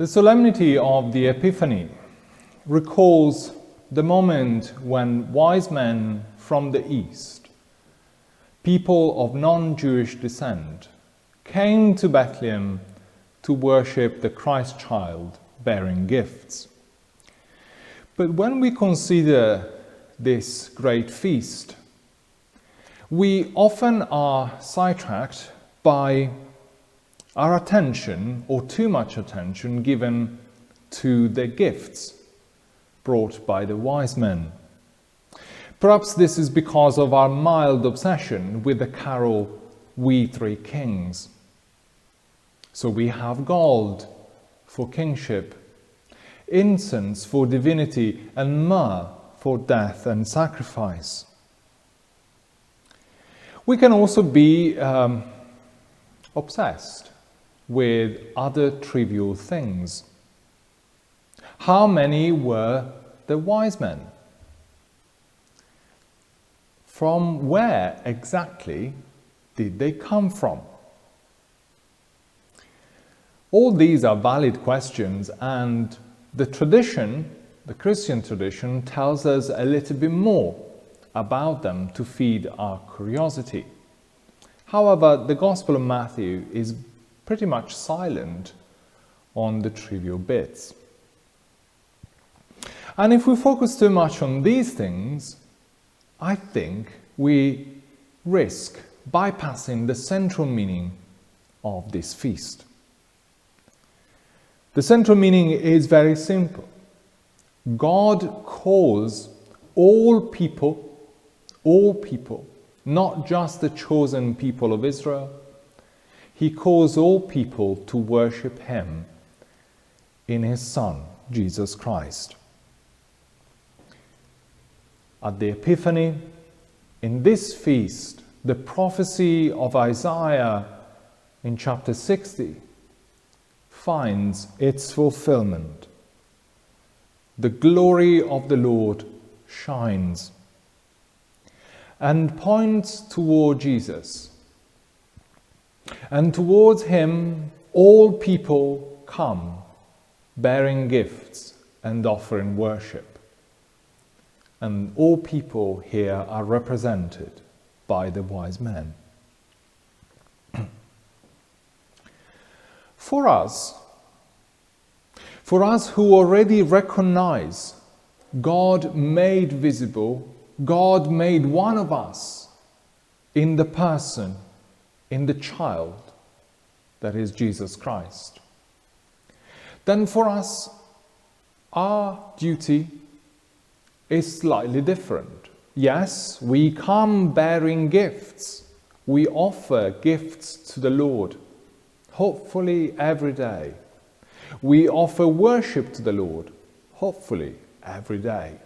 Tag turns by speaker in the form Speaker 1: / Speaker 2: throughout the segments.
Speaker 1: The Solemnity of the Epiphany recalls the moment when wise men from the East, people of non-Jewish descent, came to Bethlehem to worship the Christ child bearing gifts. But when we consider this great feast, we often are sidetracked by our attention, or too much attention, given to the gifts brought by the wise men. Perhaps this is because of our mild obsession with the carol "We Three Kings." So we have gold for kingship, incense for divinity, and myrrh for death and sacrifice. We can also be obsessed with other trivial things. How many were the wise men? From where exactly did they come from? All these are valid questions, and the tradition, the Christian tradition, tells us a little bit more about them to feed our curiosity. However, the Gospel of Matthew is pretty much silent on the trivial bits. And if we focus too much on these things, I think we risk bypassing the central meaning of this feast. The central meaning is very simple. God calls all people, not just the chosen people of Israel. He calls all people to worship Him in His Son, Jesus Christ. At the Epiphany, in this feast, the prophecy of Isaiah in chapter 60 finds its fulfillment. The glory of the Lord shines and points toward Jesus. And towards Him all people come, bearing gifts and offering worship. And all people here are represented by the wise men. For us who already recognize God made visible, God made one of us in the person, in the child, that is Jesus Christ, then for us, our duty is slightly different. Yes, we come bearing gifts. We offer gifts to the Lord, hopefully every day. We offer worship to the Lord, hopefully every day.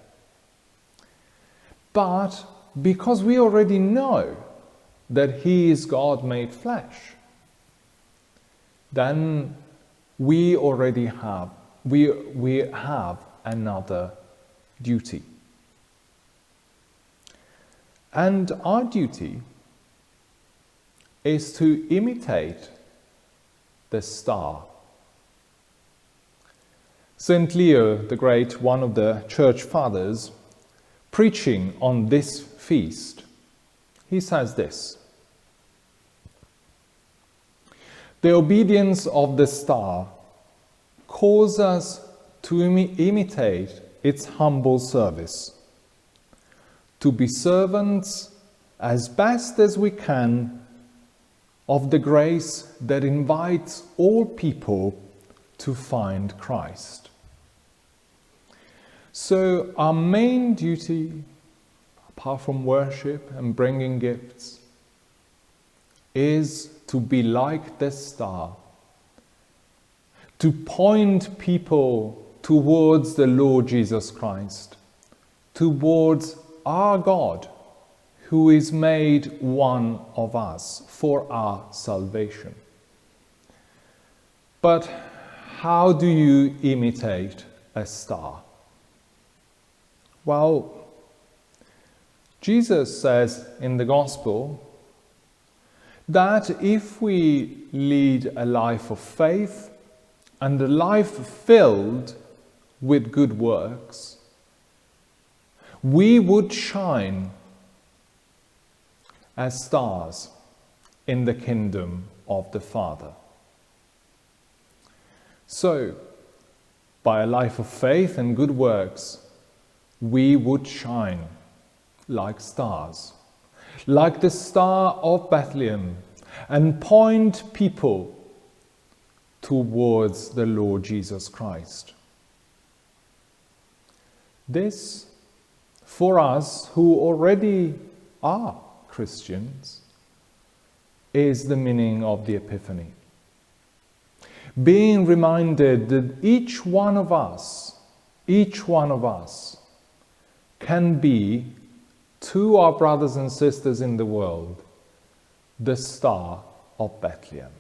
Speaker 1: But because we already know that He is God made flesh, then we have another duty. And our duty is to imitate the star. Saint Leo the Great, one of the Church Fathers, preaching on this feast, he says this: "The obedience of the star calls us to imitate its humble service, to be servants as best as we can of the grace that invites all people to find Christ." So our main duty, apart from worship and bringing gifts, is to be like the star, to point people towards the Lord Jesus Christ, towards our God, who is made one of us for our salvation. But how do you imitate a star? Well, Jesus says in the Gospel that if we lead a life of faith and a life filled with good works, we would shine as stars in the kingdom of the Father. So, by a life of faith and good works, we would shine like stars, like the star of Bethlehem, and point people towards the Lord Jesus Christ. This, for us who already are Christians, is the meaning of the Epiphany. Being reminded that each one of us can be, to our brothers and sisters in the world, the star of Bethlehem.